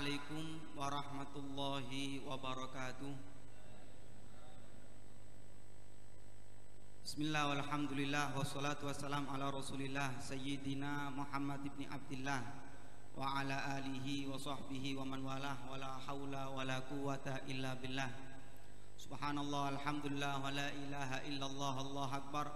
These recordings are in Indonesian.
Assalamualaikum warahmatullahi wabarakatuh. Bismillah walhamdulillah wassalatu wassalam ala rasulillah Sayyidina Muhammad ibn Abdillah wa ala alihi wa sahbihi wa man walah wa la hawla wa la quwata illa billah. Subhanallah alhamdulillah wa la ilaha illallah Allahu akbar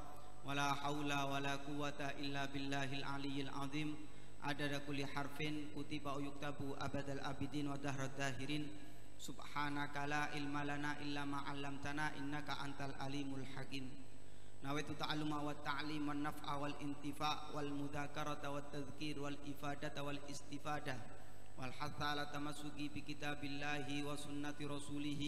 wa la hawla wa la quwata illa billahil aliyyil azim. Adada kulli harfin kutiba yuktabu abadal abidin wa dahrad dahirin. Subhanaka la ilma lana illa ma 'allamtana innaka antal alimul hakim. Nawaitu ta'alluma wa ta'lim wan naf'a wal intifa' wal mudzakarata wat tadhkir wal ifadata wal istifadah wal hatha ala tamassuki bi kitabillahi wa sunnati rasulih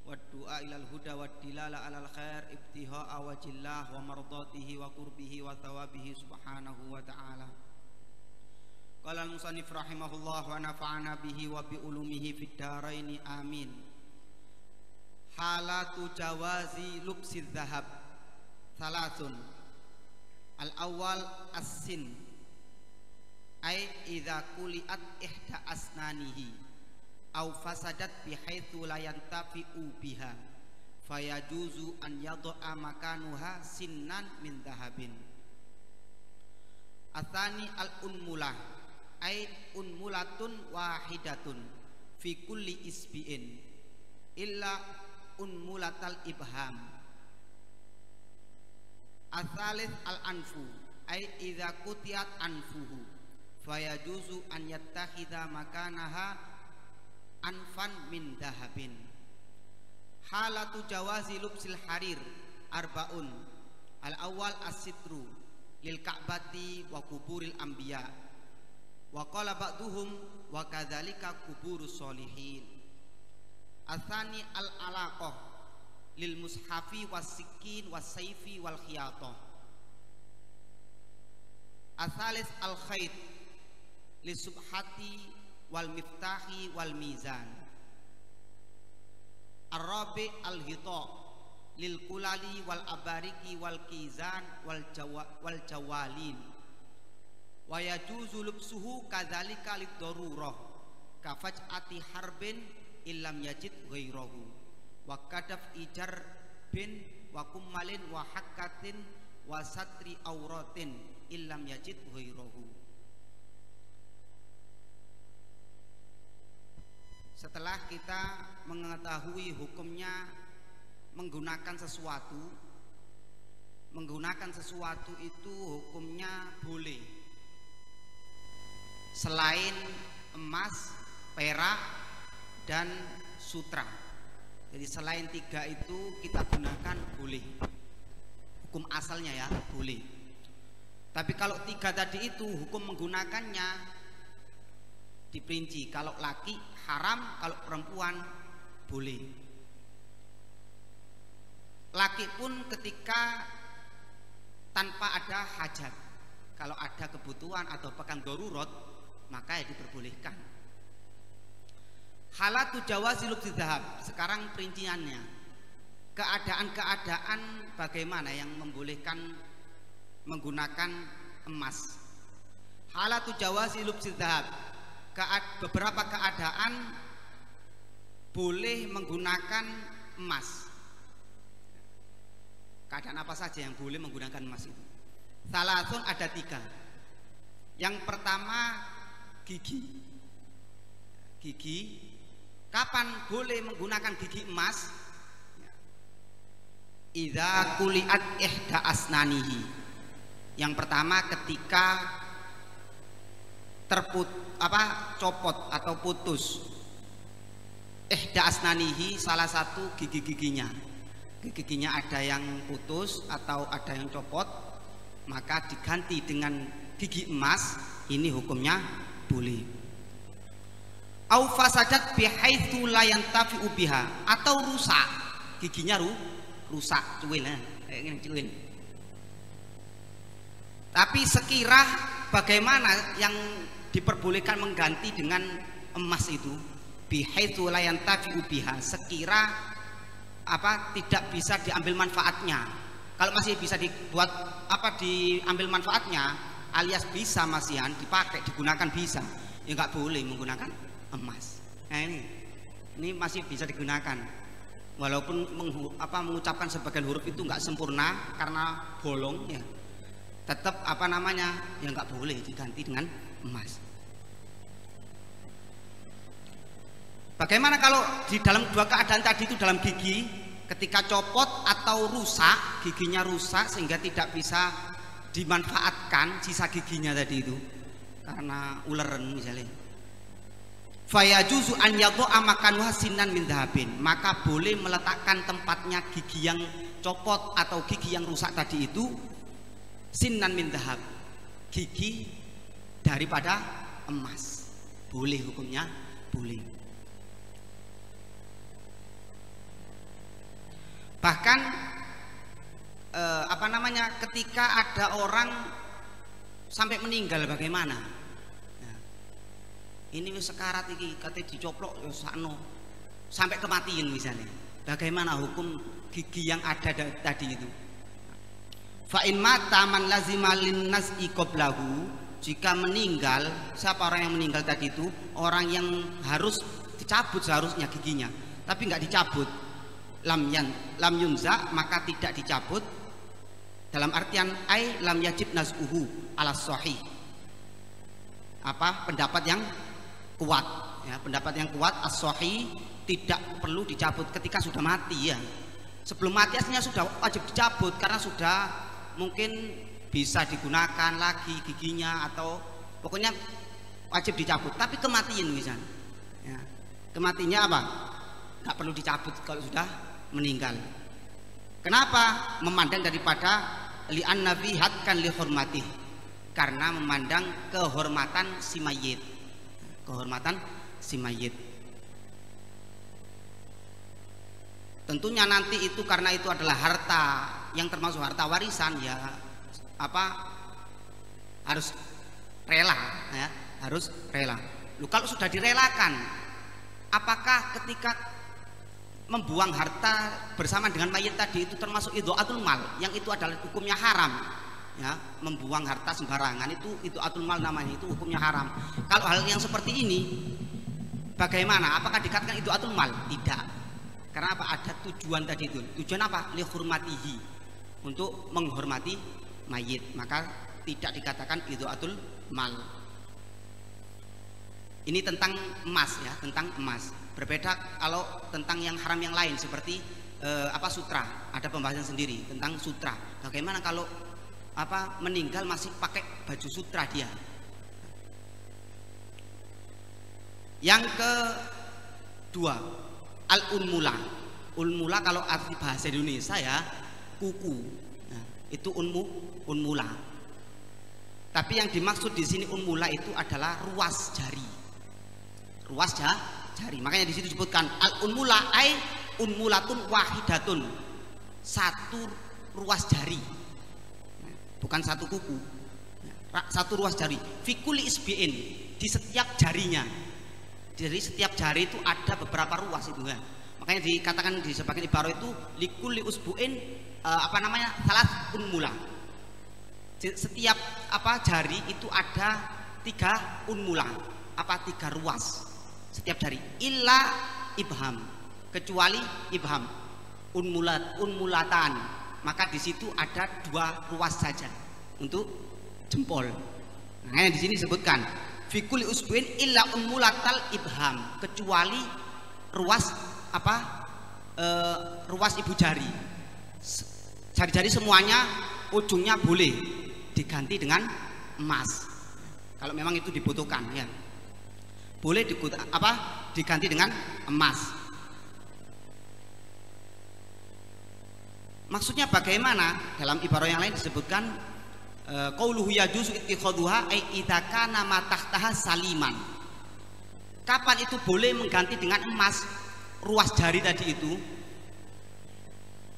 wad du'a ilal huda wad dilala alal khair ibtiha'a wajillah wa mardatihi wa qurbihi wa thawabihi subhanahu wa ta'ala. Qala al-musannif rahimahullah wa nafa'ana bihi wa bi ulumihi fid dharaini amin. Halatu jawazi lubsi dhahab thalathun. Al-awwal as-sin ay idza kuliat ihda asnanihi aw fasadat bihaitsu la yantafi'u biha fayajuzu an yad'a makanuha sinnan min dhahabin. Atsani al-unmulah ay unmulatun wahidatun fi kulli isbi'in illa unmulatal ibham. Atsalits al-anfu ay idza qutiyat anfuhu fayajuzu an yattakhidha makanaha anfan min dahabin. Halatu jawazi lubsil harir arbaun. Al-awwal as-sitru lil ka'bati wa kuburil anbiya. Wa qala ba'duhum wa kadzalika kuburus solihin. Atsani al-alaqah lil mushafi was-sikin was-saifi wal khiyatah. Atsalis al-khayt lis subhati wal miftahi wal mizan. Ar-rabi al-hita lil kulali wal abariki wal kizan wal jawalin. Wa yajuzu lubsuhu kadzalika lid-darurah ka faj'ati harbin illam yajid ghairahu wa kadaf ijar bin wa kummalin wa hakkatin wa satri auratin illam yajid ghairahu. Setelah kita mengetahui hukumnya menggunakan sesuatu itu hukumnya boleh selain emas, perak, dan sutra. Jadi selain tiga itu kita gunakan boleh. Hukum asalnya ya boleh. Tapi kalau tiga tadi itu hukum menggunakannya diperinci. Kalau laki haram, kalau perempuan boleh. Laki pun ketika tanpa ada hajat, kalau ada kebutuhan atau pekan darurat maka ya diperbolehkan. Halatu jawazi lubsi dhahab. Sekarang perinciannya, keadaan-keadaan bagaimana yang membolehkan menggunakan emas. Halatu jawazi lubsi dhahab. Beberapa keadaan boleh menggunakan emas. Keadaan apa saja yang boleh menggunakan emas itu? Salasun ada tiga. Yang pertama gigi. Kapan boleh menggunakan gigi emas? Idza kuliat ihda asnanihi. Yang pertama ketika copot atau putus ihda asnanihi, salah satu gigi-giginya. Gigi-giginya ada yang putus atau ada yang copot, maka diganti dengan gigi emas. Ini hukumnya boleh. Au fasadat bihaitsu la yantafi'u biha, atau rusak giginya, rusak cuil kayak gini cuil. Tapi sekira bagaimana yang diperbolehkan mengganti dengan emas itu? Bihaitsu la yantafi'u biha, sekira tidak bisa diambil manfaatnya. Kalau masih bisa dibuat diambil manfaatnya, alias bisa masihan dipakai digunakan bisa, ya nggak boleh menggunakan emas. Nah ini masih bisa digunakan walaupun mengucapkan sebagian huruf itu nggak sempurna karena bolong ya, tetap ya nggak boleh diganti dengan emas. Bagaimana kalau di dalam dua keadaan tadi itu, dalam gigi ketika copot atau rusak, giginya rusak sehingga tidak bisa dimanfaatkan sisa giginya tadi itu karena uleran misalnya, fayajuzu an yadhu'a makanuha sinan min dhahabin, maka boleh meletakkan tempatnya gigi yang copot atau gigi yang rusak tadi itu sinan min dhahab, gigi daripada emas. Boleh, hukumnya boleh. Bahkan ketika ada orang sampai meninggal bagaimana? Ini wis sekarat iki kate dicoplok ya sakno sampai kematian misalnya. Bagaimana hukum gigi yang ada tadi itu? Fa in mata man lazima lin nas'i qablahu, jika meninggal, siapa orang yang meninggal tadi itu? Orang yang harus dicabut seharusnya giginya, tapi nggak dicabut. Lam yunza, maka tidak dicabut. Dalam artian ai lam yajib naz'uhu ala sahih. Pendapat yang kuat ya, pendapat yang kuat as-sahih, tidak perlu dicabut ketika sudah mati ya. Sebelum mati aslinya sudah wajib dicabut karena sudah mungkin bisa digunakan lagi giginya, atau pokoknya wajib dicabut. Tapi kematian misalnya ya, kematiannya nggak perlu dicabut kalau sudah meninggal. Kenapa? Memandang daripada li'anna fi hadkan li hurmatih, karena memandang kehormatan si mayit, kehormatan si mayit. Tentunya nanti itu karena itu adalah harta yang termasuk harta warisan ya, harus rela ya, harus rela. Kalau sudah direlakan, apakah ketika membuang harta bersama dengan mayit tadi itu termasuk idha'atul mal, yang itu adalah hukumnya haram ya? Membuang harta sembarangan itu idha'atul mal namanya, itu hukumnya haram. Kalau hal yang seperti ini bagaimana? Apakah dikatakan idha'atul mal? Tidak. Karena ada tujuan tadi itu. Tujuan apa? Li hurmatihi, untuk menghormati mayit, maka tidak dikatakan idha'atul mal. Ini tentang emas ya, tentang emas. Berbeda kalau tentang yang haram yang lain seperti sutra, ada pembahasan sendiri tentang sutra. Bagaimana kalau meninggal masih pakai baju sutra dia? Yang kedua, al-unmula. Unmula kalau arti bahasa Indonesia ya kuku. Nah, itu unmula. Tapi yang dimaksud di sini unmula itu adalah ruas jari. Ruas jari. Makanya di situ disebutkan al-unmula ai unmulatun wahidatun, satu ruas jari, bukan satu kuku, satu ruas jari. Fikuli isbi'in, di setiap jarinya. Jadi setiap jari itu ada beberapa ruas itu ya. Makanya dikatakan di sebagian ibarat itu likuli usbu'in salah unmula. Setiap jari itu ada 3 unmula, 3 ruas setiap jari, illa ibham, kecuali ibham, unmulatan, maka di situ ada 2 ruas saja untuk jempol. Nah, di sini disebutkan fikuli usbuin illa unmulatal ibham, kecuali ruas ruas ibu jari. Jari-jari semuanya ujungnya boleh diganti dengan emas kalau memang itu dibutuhkan ya. Boleh diganti dengan emas. Maksudnya bagaimana? Dalam ibarat yang lain disebutkan qauluhu yajuzu ittikhaduha ai idza kana ma tahtaha saliman. Kapan itu boleh mengganti dengan emas ruas jari tadi itu?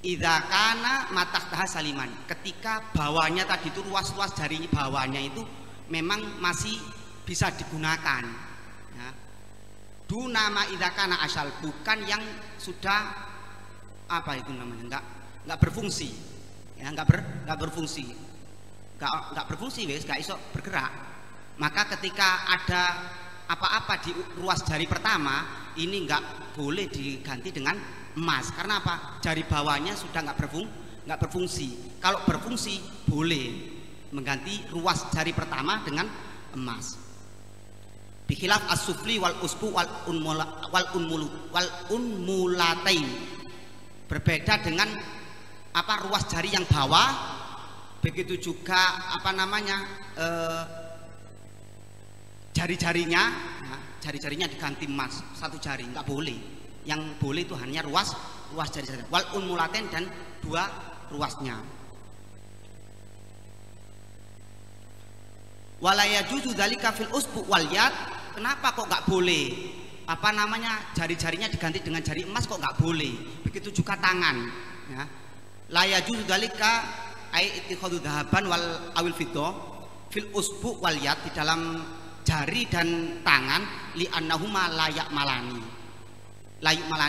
Idza kana ma tahtaha saliman, ketika bawahnya tadi itu ruas-ruas jari bawahnya itu memang masih bisa digunakan. Dunama idza kana asal, bukan yang sudah itu namanya enggak berfungsi ya, enggak berfungsi wes, enggak iso bergerak. Maka ketika ada apa-apa di ruas jari pertama ini nggak boleh diganti dengan emas. Karena apa? Jari bawahnya sudah nggak berfungsi. Kalau berfungsi boleh mengganti ruas jari pertama dengan emas. Bikhilaf as-sufli wal usbu wal unmulatain. Berbeda dengan apa ruas jari yang bawah, begitu juga apa namanya jari-jarinya, jari-jarinya diganti emas, satu jari nggak boleh. Yang boleh itu hanya ruas jari-jari wal unmulatain dan dua ruasnya. Walayajuzu dzalika fil usbu wal yad. Kenapa kok nggak boleh apa namanya jari-jarinya diganti dengan jari emas, kok nggak boleh? Begitu juga tangan, ya. Layajuzu dzalika ai ittikhadhu dhahaban wal awil fiddah fil usbu wal yad, di dalam jari dan tangan, li annahuma layak malani,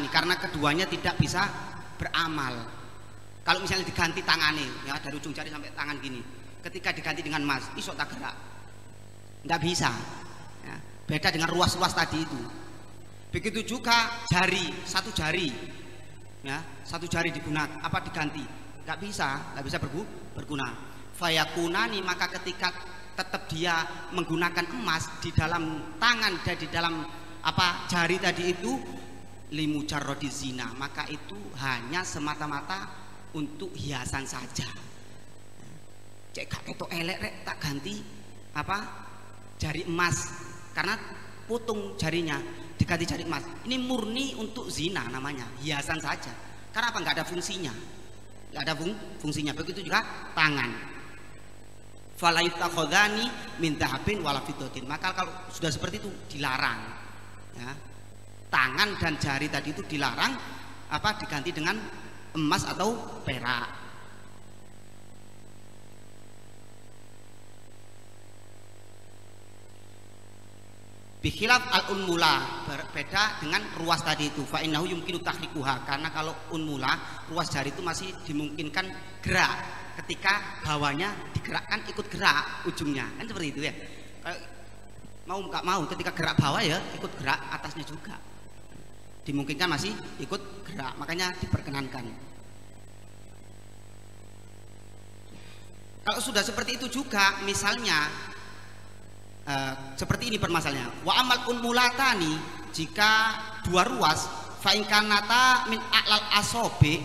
karena keduanya tidak bisa beramal. Kalau misalnya diganti tangannya, ya, dari ujung jari sampai tangan gini, ketika diganti dengan emas iso tak gerak, nggak bisa, ya. Beda dengan ruas-ruas tadi itu. Begitu juga jari, satu jari, ya, satu jari digunakan apa diganti, nggak bisa berguna. Fayakunani, maka ketika tetap dia menggunakan emas di dalam tangan dan di dalam apa jari tadi itu, limujarrodi zina, maka itu hanya semata-mata untuk hiasan saja. Cek gak ketok elek rek tak ganti apa jari emas, karena potong jarinya diganti jari emas, ini murni untuk zina namanya, hiasan saja. Karena apa? Nggak ada fungsinya, nggak ada fungsinya. Begitu juga tangan. Fala yutakhadhani min dhahabin wala fiddatin, maka kalau sudah seperti itu dilarang, ya. Tangan dan jari tadi itu dilarang apa diganti dengan emas atau perak. Bikhilaf al-unmula, berbeda dengan ruas tadi itu. Fa innahu yumkinu tahrikuha, karena kalau unmula ruas jari itu masih dimungkinkan gerak, ketika bawahnya digerakkan ikut gerak ujungnya, kan seperti itu ya. Mau nggak mau ketika gerak bawah ya ikut gerak atasnya juga, dimungkinkan masih ikut gerak, makanya diperkenankan. Kalau sudah seperti itu juga, misalnya seperti ini permasalahannya. Wa amal unmulatani, jika dua ruas, fa in kanata min a'lal asobe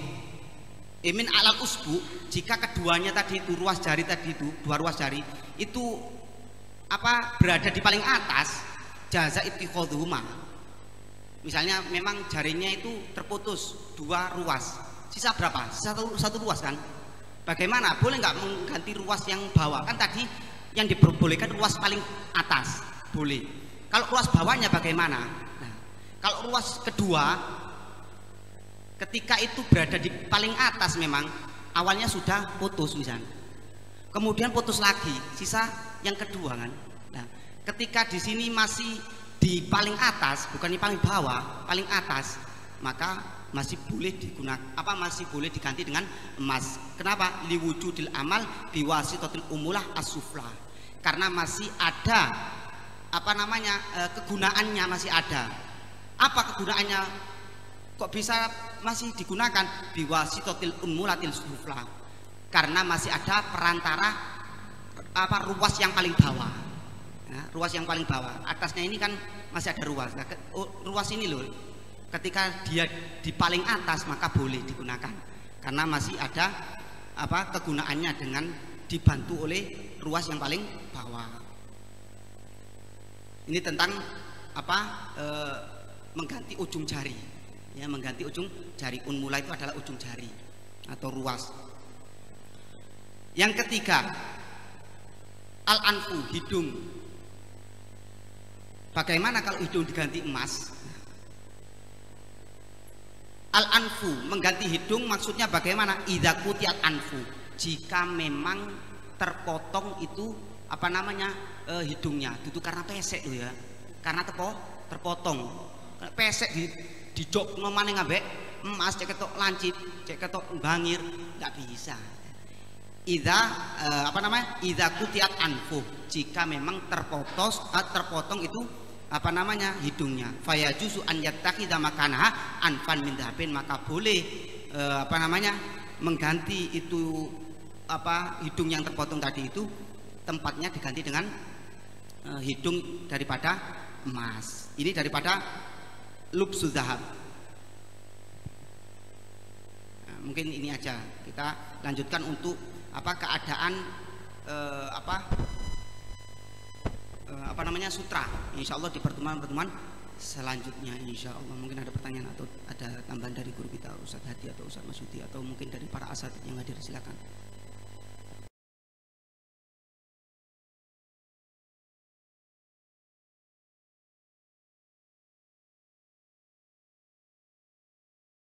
min a'lal usbu, jika keduanya tadi itu ruas jari tadi itu, dua ruas jari itu apa berada di paling atas, jaza ittikhadhuhuma. Misalnya memang jarinya itu terputus dua ruas, sisa berapa? Satu ruas kan? Bagaimana? Boleh nggak mengganti ruas yang bawah? Kan tadi yang diperbolehkan ruas paling atas, boleh. Kalau ruas bawahnya bagaimana? Nah, kalau ruas kedua, ketika itu berada di paling atas, memang awalnya sudah putus misalnya, kemudian putus lagi, sisa yang kedua kan. Nah, ketika di sini masih di paling atas, bukan di paling bawah, paling atas, maka masih boleh digunakan apa masih boleh diganti dengan emas. Kenapa? Liwujudil amal biwasitatil umulah as-sufla, karena masih ada apa namanya kegunaannya, masih ada. Apa kegunaannya kok bisa masih digunakan? Biwasitatil umulatil sufla, karena masih ada perantara apa ruas yang paling bawah, ya, ruas yang paling bawah. Atasnya ini kan masih ada ruas. Nah, ruas ini loh, ketika dia di paling atas maka boleh digunakan, karena masih ada apa kegunaannya dengan dibantu oleh ruas yang paling bawah. Ini tentang apa mengganti ujung jari, ya, mengganti ujung jari. Unmula itu adalah ujung jari atau ruas. Yang ketiga, al-anfu, hidung. Bagaimana kalau hidung diganti emas? Al-anfu, mengganti hidung maksudnya bagaimana? Idza qutiat anfu, jika memang terpotong itu apa namanya hidungnya, itu karena pesek loh ya, karena terpotong, pesek di jok nomane ngambek emas, cek ketok lancip, cek ketok bangir, nggak bisa. Idza apa namanya? Idza qutiat anfu, jika memang terpotong itu apa namanya hidungnya. Fayajuzu an yattakhidha makanaha anfan min dhahabin, maka boleh apa namanya mengganti itu apa hidung yang terpotong tadi itu tempatnya diganti dengan hidung daripada emas. Ini daripada lubsu zahab. Nah, mungkin ini aja kita lanjutkan untuk apa keadaan apa namanya sutra. Insya Allah di pertemuan-pertemuan selanjutnya insya Allah. Mungkin ada pertanyaan atau ada tambahan dari guru kita Ustadz Hadi atau Ustadz Masyudi atau mungkin dari para asatidz yang hadir, silakan.